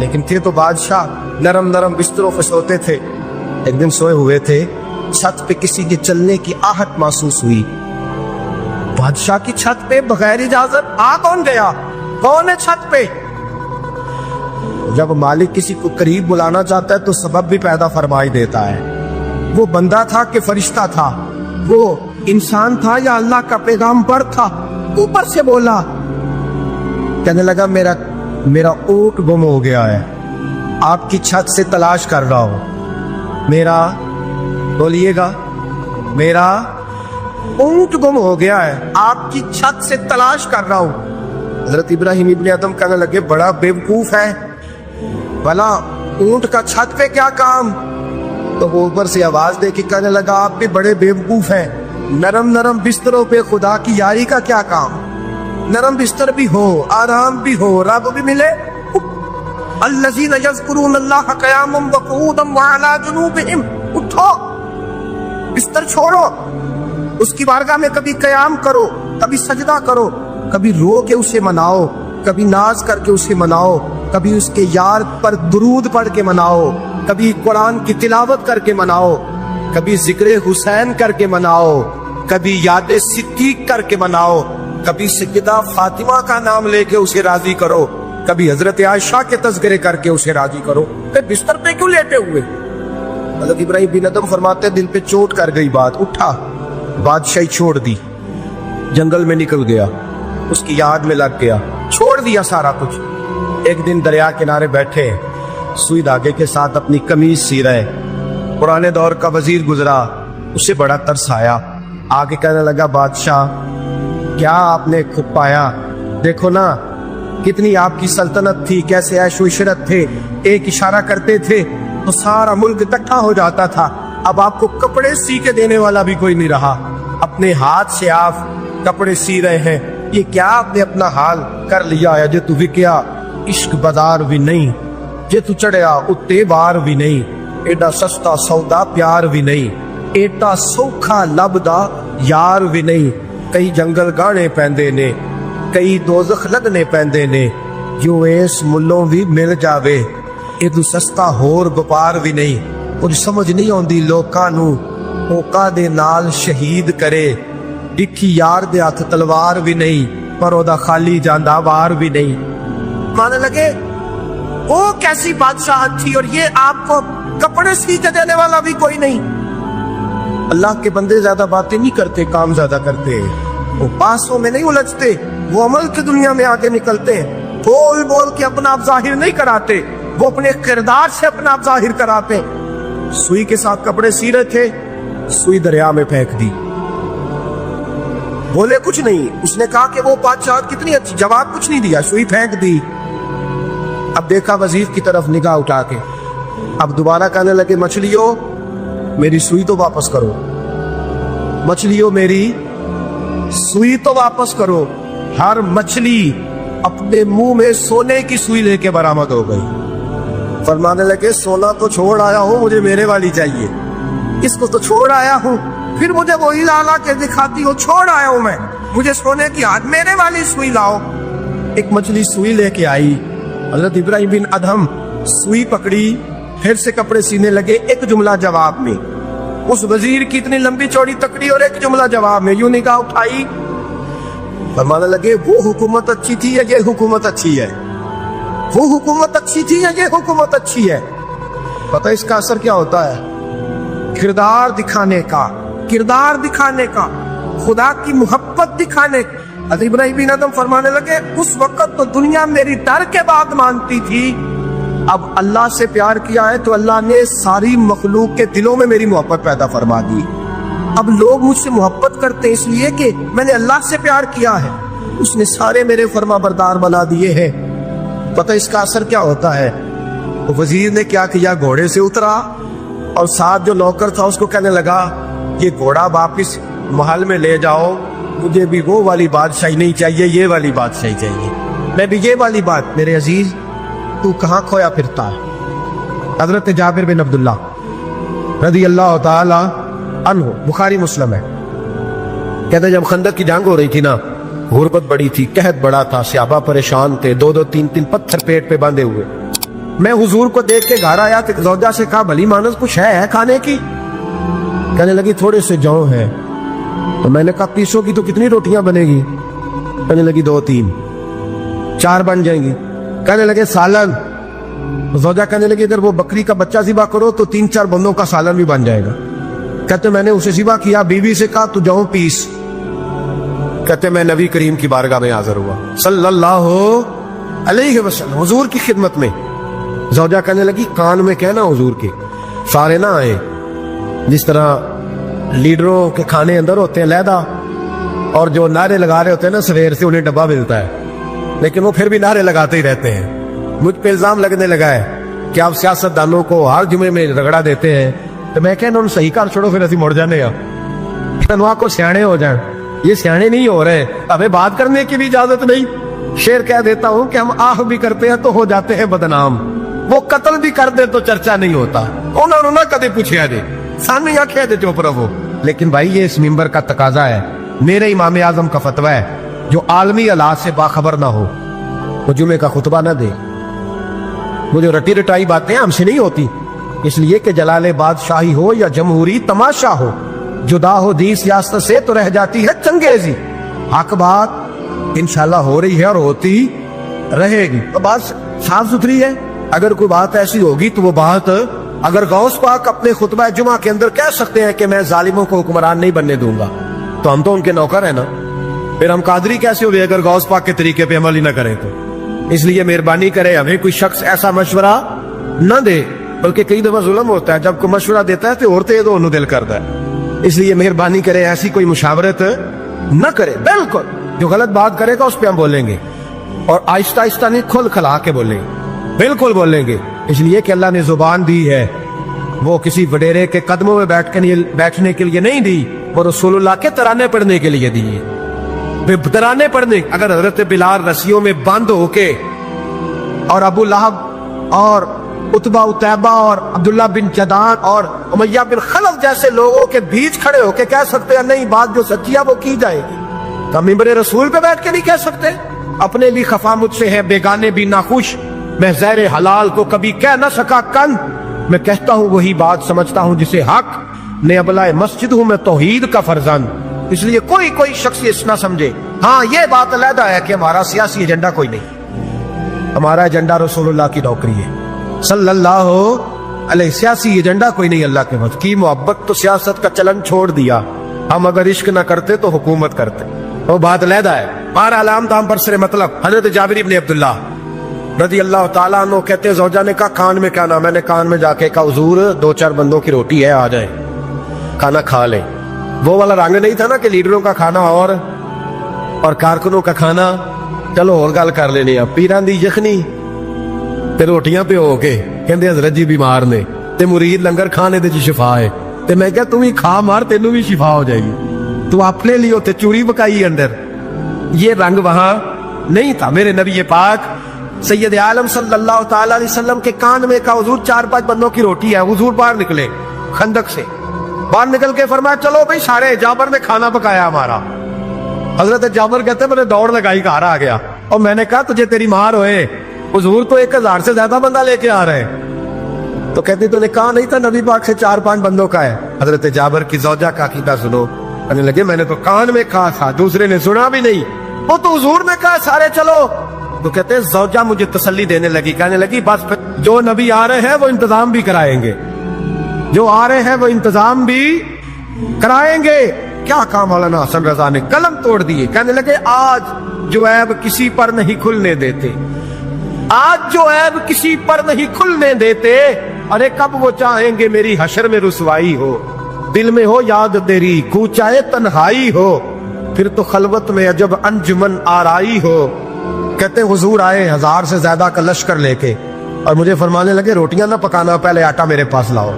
لیکن تھے تو بادشاہ نرم نرم بستروں پہ سوتے تھے. ایک دن سوئے ہوئے تھے, چھت پہ کسی کے چلنے کی آہٹ محسوس ہوئی. بادشاہ کی چھت پہ بغیر اجازت آ کون گیا؟ کون ہے چھت پہ؟ جب مالک کسی کو قریب بلانا چاہتا ہے تو سبب بھی پیدا فرمائی دیتا ہے. وہ بندہ تھا کہ فرشتہ تھا؟ وہ انسان تھا یا اللہ کا پیغامبر تھا؟ اوپر سے بولا, کہنے لگا میرا اونٹ گم ہو گیا ہے, آپ کی چھت سے تلاش کر رہا ہوں. میرا بولیے گا, میرا اونٹ گم ہو گیا ہے, آپ کی چھت سے تلاش کر رہا ہوں. حضرت ابراہیم ابن ادم کہنے لگے بڑا بیوقوف ہے, بھلا اونٹ کا چھت پہ کیا کام؟ تو وہ اوپر سے آواز دے کے کہنے لگا آپ بھی بڑے بیوقوف ہیں, نرم نرم بستروں پہ خدا کی یاری کا کیا کام؟ نرم بستر بھی ہو, آرام بھی ہو, رب بھی ملے. الذین یذکرون اللہ قیاما وقعودا وعلی جنوبہم, اٹھو, بستر چھوڑو, اس کی بارگاہ میں کبھی قیام کرو, کبھی سجدہ کرو, کبھی رو کے اسے مناؤ, کبھی ناز کر کے اسے مناؤ, کبھی اس کے یار پر درود پڑھ کے مناؤ, کبھی قرآن کی تلاوت کر کے مناؤ, کبھی ذکر حسین کر کے مناؤ, کبھی یاد صدیق کر کے مناؤ, کبھی سیدہ فاطمہ کا نام لے کے اسے راضی کرو, کبھی حضرت عائشہ کے تذکرے کر کے اسے راضی کرو. پھر بستر پہ کیوں لیٹے ہوئے؟ حضرت ابراہیم بن ادم فرماتے دل پہ چوٹ کر گئی بات, اٹھا, بادشاہی چھوڑ دی, جنگل میں نکل گیا, اس کی یاد میں لگ گیا, چھوڑ دیا سارا کچھ. ایک دن دریا کنارے بیٹھے, سوئی دھاگے کے ساتھ اپنی قمیض سی رہے. پرانے دور کا وزیر گزرا, اسے بڑا ترس آیا, آگے کہنے لگا بادشاہ کیا آپ نے خود پایا؟ دیکھو نا کتنی آپ کی سلطنت تھی, کیسے عیش و عشرت تھے, ایک اشارہ کرتے تھے تو سارا ملک اکٹھا ہو جاتا تھا. اب آپ کو کپڑے سی کے دینے والا بھی کوئی نہیں رہا, اپنے ہاتھ سے آپ کپڑے سی رہے ہیں. یہ کیا آپ نے اپنا حال کر لیا ہے؟ جے تو وکیا عشق بازار بھی نہیں, جے تو چڑھیا اتے بار بھی نہیں, ایڈا سستا سودا پیار بھی نہیں, ایڈا سوکھا لبدا یار بھی نہیں. کئی جنگل گانے پیندے نے, کئی دوزخ لگنے پیندے نے, جو اس ملوں بھی مل جاوے, اے تو سستا ہور بپار بھی نہیں. کچھ سمجھ نہیں آندی لوکاں نو, اوکا دے نال شہید کرے, ڈکھی یار دے ہاتھ تلوار بھی نہیں, پر او دا خالی جاندا وار بھی نہیں. مانے لگے وہ کیسی بادشاہت تھی, اور یہ آپ کو کپڑے سی کے دینے والا بھی کوئی نہیں. اللہ کے بندے زیادہ باتیں نہیں کرتے, کام زیادہ کرتے. وہ پاسوں میں نہیں الجھتے, وہ عمل کی دنیا میں آگے نکلتے ہیں. بول بول کے اپنا آپ ظاہر نہیں کراتے, وہ اپنے کردار سے اپنا آپ ظاہر کراتے. سوئی کے ساتھ کپڑے سی رہے تھے, سوئی دریا میں پھینک دی, بولے کچھ نہیں. اس نے کہا کہ وہ بادشاہ کتنی اچھی, جواب کچھ نہیں دیا, سوئی پھینک دی. اب دیکھا وزیر کی طرف نگاہ اٹھا کے, اب دوبارہ کہنے لگے مچھلیوں میری سوئی تو واپس کرو, مچھلیوں میری سوئی تو واپس کرو. ہر مچھلی اپنے منہ میں سونے کی سوئی لے کے برآمد ہو گئی. فرمانے لگے سونا تو چھوڑ آیا ہوں, مجھے میرے والی چاہیے. اس کو تو چھوڑ آیا ہوں, پھر مجھے وہی لالا کے دکھاتی ہو, چھوڑ آیا ہوں میں, مجھے سونے کی ہاتھ میرے والی سوئی لاؤ. ایک مچھلی سوئی لے کے آئی. حضرت ابراہیم بن ادم سوئی پکڑی, پھر سے کپڑے سینے لگے. ایک جملہ جواب میں, اس وزیر کی اتنی لمبی چوڑی تکڑی اور ایک جملہ جواب میں, یوں نگاہ اٹھائی. فرمانے لگے وہ حکومت اچھی تھی یا یہ حکومت اچھی ہے؟ وہ حکومت اچھی تھی یا یہ حکومت اچھی ہے؟ پتہ اس کا اثر کیا ہوتا ہے؟ کردار دکھانے کا, کردار دکھانے کا, خدا کی محبت دکھانے کا. حضرت ابراہیم بن ادم فرمانے لگے اس وقت تو دنیا میری ڈر کے بات مانتی تھی, اب اللہ سے پیار کیا ہے تو اللہ نے ساری مخلوق کے دلوں میں میری محبت پیدا فرما دی. اب لوگ مجھ سے محبت کرتے اس لیے کہ میں نے اللہ سے پیار کیا ہے, اس نے سارے میرے فرما بردار بنا دیے ہیں. پتہ اس کا اثر کیا ہوتا ہے؟ وزیر نے کیا کیا, گھوڑے سے اترا اور ساتھ جو نوکر تھا اس کو کہنے لگا یہ گھوڑا واپس محل میں لے جاؤ, مجھے بھی وہ والی بادشاہی نہیں چاہیے, یہ والی بادشاہی چاہیے, میں بھی یہ والی بات. میرے عزیز تو کہاں کھویا پھرتا ہے؟ حضرت جابر بن عبداللہ رضی اللہ تعالی عنہ, بخاری مسلم ہے, کہتے جب خندق کی جنگ ہو رہی تھی نا, غربت بڑی تھی, قحط بڑا تھا, صحابہ پریشان تھے, 2-2 3-3 پتھر پیٹ پہ باندھے ہوئے. میں حضور کو دیکھ کے گھر آیا تو زوجہ سے کہا بھلی مانس کچھ ہے کھانے کی؟ کہنے لگی تھوڑے سے جو ہیں. تو میں نے کہا پیسوں کی تو کتنی روٹیاں بنے گی؟ کہنے لگی 2-3. 4 بن جائیں گی. کہنے لگے سالن. زوجہ کہنے لگی اگر وہ بکری کا بچہ ذبح کرو تو 3-4 بندوں کا سالن بھی بن جائے گا. کہتے میں نے اسے ذبح کیا, بیوی سے کہا تو جاؤ پیس. کہتے میں نبی کریم کی بارگاہ میں حاضر ہوا صلی اللہ علیہ وسلم, حضور کی خدمت میں. زوجہ کہنے لگی کان میں کہنا حضور کے سارے نہ آئے, جس طرح لیڈروں کے کھانے اندر ہوتے ہیں علیحدہ, اور جو نعرے لگا رہے ہوتے ہیں نا سویر سے انہیں ڈبہ ملتا ہے, لیکن وہ پھر بھی نعرے لگاتے ہی رہتے ہیں. مجھ پہ الزام لگنے لگا ہے کہ آپ سیاست دانوں کو ہر جمعے میں رگڑا دیتے ہیں. تو میں کہنا ان صحیح کار چھوڑو, پھر اسی مڑ جانے تنوا کو سیانے ہو جائیں. یہ سیانے نہیں ہو رہے, ہمیں بات کرنے کی بھی اجازت نہیں. شعر کہہ دیتا ہوں کہ ہم آہ بھی کرتے ہیں تو ہو جاتے ہیں بدنام, وہ قتل بھی کر دے تو چرچا نہیں ہوتا. انہوں نے کدے پوچھا جی سانو یا کہہ دے چپ رہو. لیکن بھائی یہ اس ممبر کا تقاضا ہے, میرے امام اعظم کا فتویٰ ہے, جو عالمی حالات سے باخبر نہ ہو وہ جمعے کا خطبہ نہ دے. وہ جو رٹی رٹائی باتیں ہم سے نہیں ہوتی, اس لیے کہ جلال بادشاہی ہو یا جمہوری تماشا ہو, جدا ہو دی سیاست سے تو رہ جاتی ہے چنگیزی. حق بات انشاءاللہ ہو رہی ہے اور ہوتی رہے گی. تو بات صاف ستھری ہے. اگر کوئی بات ایسی ہوگی تو وہ بات, اگر غوث پاک اپنے خطبہ جمعہ کے اندر کہہ سکتے ہیں کہ میں ظالموں کو حکمران نہیں بننے دوں گا, تو ہم تو ان کے نوکر ہیں نا. پھر ہم قادری کیسے ہوئے اگر غوث پاک کے طریقے پہ عمل ہی نہ کریں تو؟ اس لیے مہربانی کرے ہمیں کوئی شخص ایسا مشورہ نہ دے, بلکہ کئی دفعہ ظلم ہوتا ہے, جب کوئی مشورہ دیتا ہے تو عورتیں تو انہوں دل کرتا ہے. اس لیے مہربانی کرے ایسی کوئی مشاورت نہ کرے. بالکل جو غلط بات کرے گا اس پہ ہم بولیں گے, اور آہستہ آہستہ نہیں, کھل کھلا کے بولیں گے, بالکل بولیں گے. اس لیے کہ اللہ نے زبان دی ہے, وہ کسی وڈیرے کے قدموں میں بیٹھنے کے لیے نہیں دی, وہ رسول اللہ کے ترانے پڑھنے کے لیے دی ہے. ترانے پڑھنے, اگر حضرت بلال رسیوں میں بند ہو کے اور ابو لہب اور عتبہ اتیبہ اور عبداللہ بن جدان اور امیہ بن خلف جیسے لوگوں کے بیچ کھڑے ہو کے کہہ سکتے ہیں نہیں بات جو سچی ہے وہ کی جائے گی, تو ممبر رسول پہ بیٹھ کے نہیں کہہ سکتے؟ اپنے بھی خفا مجھ سے ہے, بیگانے بھی ناخوش, میں زہر حلال کو کبھی کہہ نہ سکا کن, میں کہتا ہوں وہی بات سمجھتا ہوں جسے حق نے ابلائے مسجد ہوں میں توحید کا فرزند. اس لیے کوئی شخص اس نہ سمجھے. ہاں یہ بات علیحدہ ہے کہ ہمارا سیاسی ایجنڈا کوئی نہیں, ہمارا ایجنڈا رسول اللہ کی نوکری ہے صلی اللہ علیہ. سیاسی ایجنڈا کوئی نہیں. اللہ کے وقت کی محبت تو سیاست کا چلن چھوڑ دیا, ہم اگر عشق نہ کرتے تو حکومت کرتے, وہ بات علیحدہ ہے. ہمارا علام دام پر سر مطلب. حضرت جابر بن عبداللہ رضی اللہ تعالیٰ عنہ کہتے زوجہ نے کہا کان میں کھانا, میں نے کان میں جا کے کہا حضور 2-4 بندوں کی روٹی ہے, آ جائیں کھانا کھا لیں. وہ والا رنگ نہیں تھا نا کہ لیڈروں کا کھانا اور کارکنوں کا کھانا چلو اور گل کر لینی. پیران دی یخنی تے روٹیاں پہ ہو کے کہندے حضرت جی بیمار نے تے مرید لنگر کھانے دے جی شفا ہے, تے میں کہا تم ہی کھا مار تینوں بھی شفا ہو جائے گی, تو اپنے لیے تے چوری پکائی اندر. یہ رنگ وہاں نہیں تھا. میرے نبی پاک سید عالم صلی اللہ تعالی علیہ وسلم کے کان میں کہا حضور 4-5 بندوں کی روٹی ہے. حضور باہر نکلے خندق سے, باہر نکل کے فرمایا چلو بھائی سارے, جابر نے کھانا پکایا ہمارا. حضرت جابر کہتے میں نے دوڑ لگائی گھر آ گیا, اور میں نے کہا تجھے تیری مار ہوئے, حضور تو 1000 سے زیادہ بندہ لے کے آ رہے ہیں. تو کہتی تو نے کہا نہیں تھا نبی پاک سے 4-5 بندوں کا ہے. حضرت جابر کی زوجہ کا عقیدہ سنو. کہنے لگے میں نے تو کان میں کہا تھا, دوسرے نے سنا بھی نہیں, وہ تو حضور نے کہا سارے چلو. تو کہتے زوجہ مجھے تسلی دینے لگی, کہنے لگی بس جو نبی آ رہے ہیں وہ انتظام بھی کرائیں گے, جو آ رہے ہیں وہ انتظام بھی کرائیں گے. کیا کام مولانا حسن رضا نے قلم توڑ دیے. کہنے لگے آج جو عیب کسی پر نہیں کھلنے دیتے, آج جو عیب کسی پر نہیں کھلنے دیتے, ارے کب وہ چاہیں گے میری حشر میں رسوائی ہو, دل میں ہو یاد تیری کوچائے تنہائی ہو, پھر تو خلوت میں عجب انجمن آرائی ہو. کہتے حضور آئے 1000 سے زیادہ کا لشکر لے کے, اور مجھے فرمانے لگے روٹیاں نہ پکانا, پہلے آٹا میرے پاس لاؤ,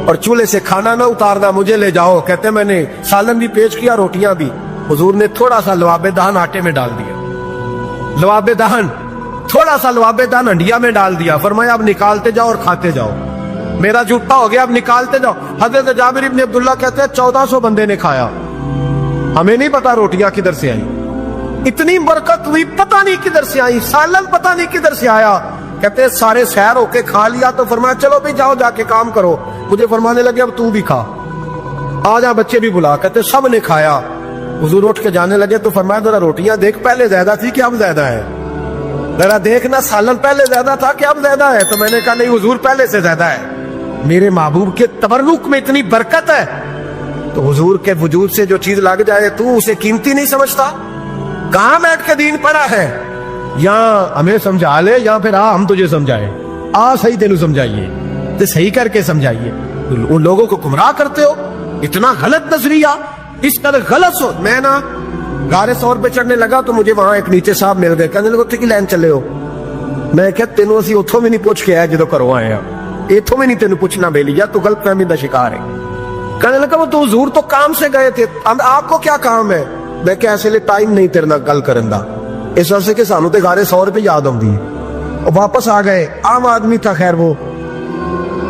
اور چولہے سے کھانا نہ اتارنا, مجھے لے جاؤ. کہتے میں نے سالن بھی پیش کیا, روٹیاں بھی. حضور نے تھوڑا سا لواب دہن آٹے میں ڈال دیا, لواب دہن تھوڑا سا لواب دہن ہنڈیا میں ڈال دیا. فرمایا اب نکالتے جاؤ اور کھاتے جاؤ, میرا جھوٹا ہو گیا, اب نکالتے جاؤ. حضرت جابر بن عبداللہ کہتے ہیں 1400 بندے نے کھایا, ہمیں نہیں پتا روٹیاں کدھر سے آئی, اتنی برکت ہوئی پتہ نہیں کدھر سے آئی, سالن پتہ نہیں کدھر سے آیا. کہتے سارے سیر ہو کے کھا لیا تو فرمایا چلو بھی جاؤ جا کے کام کرو. مجھے فرمانے لگے اب تو بھی کھا, آ جا بچے بھی بلا. کہتے سب نے کھایا. حضور اٹھ کے جانے لگے تو فرمایا ذرا روٹیاں دیکھ, پہلے زیادہ تھی کہ اب زیادہ ہے, ذرا دیکھنا سالن پہلے زیادہ تھا کہ اب زیادہ ہے. تو میں نے کہا نہیں حضور پہلے سے زیادہ ہے, میرے محبوب کے تبرک میں اتنی برکت ہے. تو حضور کے وجود سے جو چیز لگ جائے تو اسے قیمتی نہیں سمجھتا. کہاں بیٹھ کے دین پڑھا ہے, یا ہمیں سمجھا لے یا پھر ہم تجھے سمجھائیں. صحیح تینوں سمجھائیے تو صحیح کر کے سمجھائیے. ان لوگوں کو گمراہ کرتے ہو, اتنا غلط نظریہ, اس قدر غلط سو. میں نا غار ثور پہ چڑھنے لگا تو مجھے وہاں ایک نیچے صاحب مل گئے, کہنے لگے کی لین چلے ہو. میں کہ تینوں اسی اتھوں میں نہیں پوچھ کے آیا جدو کرو آئے ہیں, اتھوں میں نہیں تینوں پوچھنا بے لیا, تو غلط فہمی دا شکار ہے. کہنے لگا وہ تو حضور تو کام سے گئے تھے, آپ کو کیا کام ہے. میں کہ ایسے لئے ٹائم نہیں تیرنا گل کرن دا, اس وجہ سے کہ سانو تے غار ثور پہ یاد آؤں دی. اور واپس آ گئے. عام آدمی تھا, خیر وہ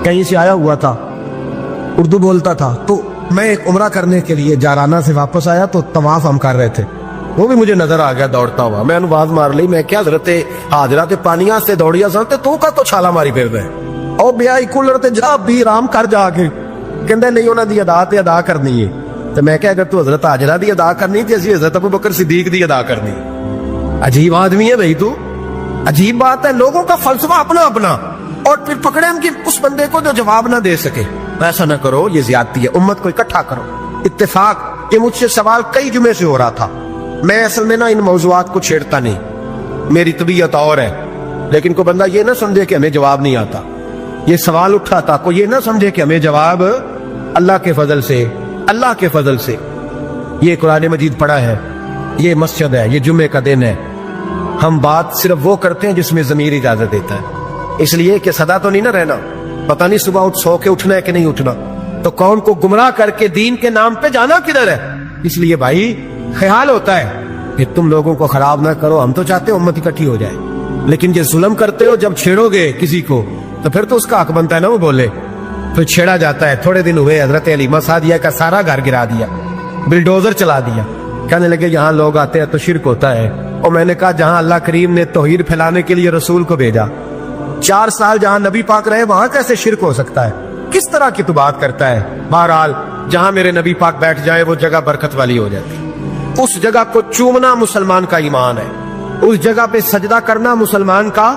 کہیں سے آیا ہوا تھا, اردو بولتا تھا. تو میں ایک عمرہ کرنے کے لیے جارانہ سے واپس آیا تو طواف ہم کر رہے تھے, وہ بھی مجھے نظر آ گیا دوڑتا ہوا. میں آواز مار لی, میں کیا حضرت حاضرہ تے پانیاں سے دوڑیا سن تو کا تو چھالا ماری پھر دے او بیا کولر تے جا بھی آرام کر جا کے. کہندے نہیں انہاں دی ادا تے ادا کرنی ہے. تو میں کہا اگر تو حضرت حاجرہ دی ادا کرنی تے اسی حضرت ابوبکر صدیق دی ادا کرنی. عجیب آدمی ہے بھائی تو, عجیب بات ہے. لوگوں کا فلسفہ اپنا اپنا, اور پھر پکڑے ہم کہ اس بندے کو جو جواب نہ دے سکے. ایسا نہ کرو, یہ زیادتی ہے. امت کو اکٹھا کرو. اتفاق, یہ مجھ سے سوال کئی جمعے سے ہو رہا تھا. میں اصل میں نا ان موضوعات کو چھیڑتا نہیں, میری طبیعت اور ہے. لیکن کوئی بندہ یہ نہ سمجھے کہ ہمیں جواب نہیں آتا. یہ سوال اٹھا تھا, کوئی یہ نہ سمجھے کہ ہمیں جواب اللہ کے فضل سے, اللہ کے فضل سے. یہ قرآن مجید پڑھا ہے, یہ مسجد ہے, یہ جمعے کا دن ہے. ہم بات صرف وہ کرتے ہیں جس میں ضمیر اجازت دیتا ہے. اس لیے کہ سدا تو نہیں نہ رہنا, پتہ نہیں صبح سو کے اٹھنا ہے کہ نہیں اٹھنا, تو قوم کو گمراہ کر کے دین کے نام پہ جانا کدھر ہے. اس لیے بھائی خیال ہوتا ہے کہ تم لوگوں کو خراب نہ کرو. ہم تو چاہتے ہیں امت اکٹھی ہو جائے, لیکن یہ ظلم کرتے ہو, جب چھیڑو گے کسی کو تو پھر تو اس کا حق بنتا ہے نا وہ بولے. پھر چھیڑا جاتا ہے. تھوڑے دن ہوئے حضرت علیمہ سعدیہ کا سارا گھر گرا دیا, بلڈوزر چلا دیا. کہنے لگے یہاں لوگ آتے ہیں تو شرک ہوتا ہے. اور میں نے کہا جہاں اللہ کریم نے توحید پھیلانے کے لیے رسول کو بھیجا, 4 سال جہاں نبی پاک رہے, وہاں کیسے شرک ہو سکتا ہے؟ کس طرح کی تو بات کرتا ہے. بہرحال جہاں میرے نبی پاک بیٹھ جائے وہ جگہ برکت والی ہو جاتی. اس جگہ کو چومنا مسلمان کا ایمان ہے, اس جگہ پہ سجدہ کرنا مسلمان کا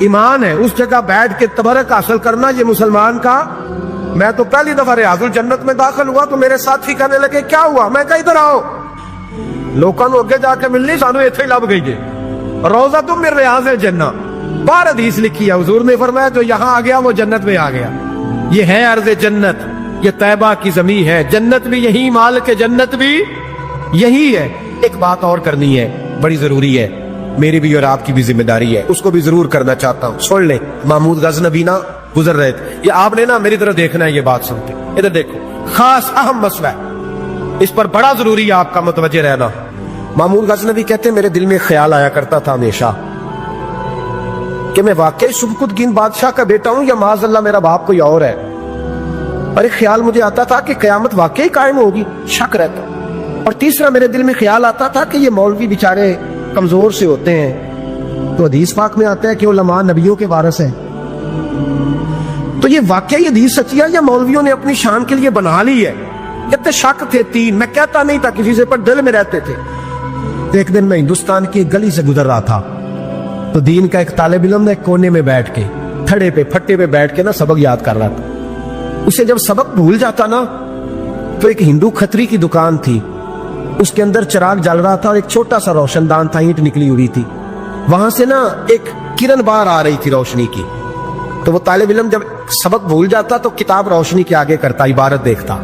ایمان ہے, اس جگہ بیٹھ کے تبرک حاصل کرنا یہ مسلمان کا. میں تو پہلی دفعہ ریاض الجنت میں داخل ہوا تو میرے ساتھی کہنے لگے کیا ہوا. میں کہا ادھر آؤ, لوکاں نو اگے جا کے ملنی, سانو ایتھے ہی لب گئی جے روضہ من ریاض الجنہ. بار حدیث لکھی ہے, حضور نے فرمایا جو یہاں آ گیا وہ جنت میں آ گیا. یہ ہے ارض جنت, یہ طیبہ کی زمین ہے. جنت بھی یہی, مالک جنت بھی یہی ہے. ایک بات اور کرنی ہے, بڑی ضروری ہے, میری بھی اور آپ کی بھی ذمہ داری ہے, اس کو بھی ضرور کرنا چاہتا ہوں. سن لیں, محمود غزنوی نا گزر رہے تھے, یہ آپ نے نا میری طرف دیکھنا ہے, یہ بات سنتے ادھر دیکھو, خاص اہم مسئلہ ہے, اس پر بڑا ضروری ہے آپ کا متوجہ رہنا. محمود غزنوی کہتے ہیں میرے دل میں خیال آیا کرتا تھا ہمیشہ کہ میں واقعی سبکتگین بادشاہ کا بیٹا ہوں یا معاذ اللہ میرا باپ کوئی اور ہے. اور ایک خیال مجھے آتا تھا کہ قیامت واقعی قائم ہوگی, شک رہتا. اور تیسرا میرے دل میں خیال آتا تھا کہ یہ مولوی بیچارے کمزور سے ہوتے ہیں, تو حدیث پاک میں آتا ہے کہ علماء نبیوں کے وارث ہیں. تو یہ واقعی حدیث سچی ہے یا مولویوں نے اپنی شان کے لیے بنا لی ہے؟ کہتے شک تھے 3, میں کہتا نہیں تھا کسی سے, پر دل میں رہتے تھے. ایک دن میں ہندوستان کی گلی سے گزر رہا تھا تو دین کا ایک طالب علم نے کونے میں بیٹھ کے تھڑے پہ پھٹے پہ بیٹھ کے نا سبق یاد کر رہا تھا. اسے جب سبق بھول جاتا نا تو ایک ہندو کھتری کی دکان تھی, اس کے اندر چراغ جل رہا تھا اور ایک چھوٹا سا روشن دان تھا, اینٹ نکلی ہوئی تھی, وہاں سے نا ایک کرن بار آ رہی تھی روشنی کی. تو وہ طالب علم جب سبق بھول جاتا تو کتاب روشنی کے آگے کرتا, عبارت دیکھتا,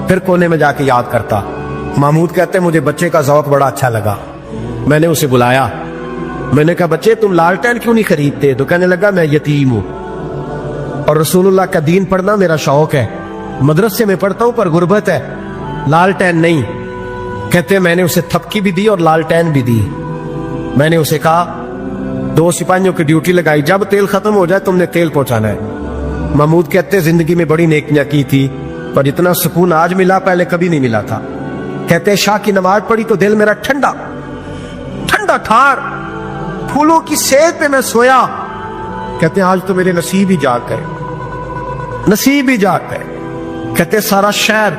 پھر کونے میں جا کے یاد کرتا. محمود کہتے مجھے بچے کا ذوق بڑا اچھا لگا, میں نے اسے بلایا, میں نے کہا بچے تم لالٹین کیوں نہیں خریدتے؟ تو کہنے لگا میں یتیم ہوں اور رسول اللہ کا دین پڑھنا میرا شوق ہے, مدرسے میں پڑھتا ہوں پر غربت ہے, لالٹین نہیں. کہتے میں نے اسے تھپکی بھی دی اور لالٹین بھی دی. میں نے اسے کہا 2 سپاہیوں کی ڈیوٹی لگائی, جب تیل ختم ہو جائے تم نے تیل پہنچانا ہے. محمود کہتے زندگی میں بڑی نیکیاں کی تھی پر اتنا سکون آج ملا پہلے کبھی نہیں ملا تھا. کہتے شاہ کی نماز پڑھی تو دل میرا ٹھنڈا ٹھنڈا ٹھار, پھولوں کی سیج پہ میں سویا. کہتے ہیں آج تو میرے نصیب ہی جاگ گئے، نصیب ہی جاگ گئے۔ کہتے ہیں سارا شہر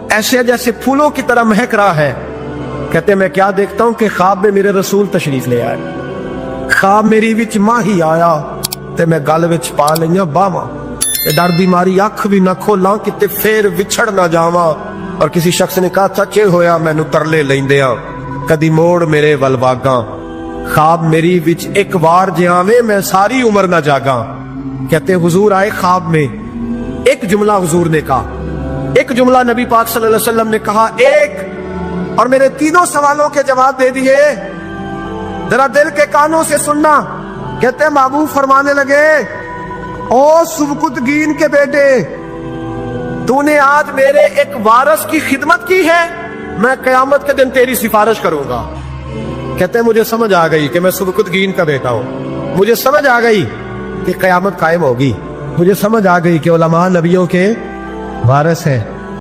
ایسے جیسے پھولوں کی طرح مہک رہا ہے۔ کہتے ہیں میں کیا دیکھتا ہوں کہ خواب میں میرے رسول تشریف لے آئے، خواب میری وچ ماہی آیا تے میں گل وچ پا لئیاں باواں، ڈر دی ماری اکھ بھی نہ کھولاں کتے پھر وچھڑ نہ جاواں۔ اور کسی شخص نے کہا تھا کہ ہویا مینوں ترلے لیندیاں کدی موڑ میرے ول واگاں، خواب میری وچ ایک وار جے آویں میں ساری عمر نہ جاگاں۔ کہتے حضور آئے خواب میں، ایک جملہ حضور نے کہا، ایک جملہ نبی پاک صلی اللہ علیہ وسلم نے کہا ایک، اور میرے تینوں سوالوں کے جواب دے دیے۔ ذرا دل کے کانوں سے سننا۔ کہتے ہیں محبوب فرمانے لگے او سبکتگین کے بیٹے، تو نے آج میرے ایک وارث کی خدمت کی ہے، میں قیامت کے دن تیری سفارش کروں گا۔ کہتے ہیں مجھے سمجھ آ گئی کہ میں سبکتگین کا بیٹا ہوں، مجھے سمجھ آ گئی کہ قیامت قائم ہوگی، مجھے سمجھ آ گئی کہ علماء نبیوں کے وارث ہیں۔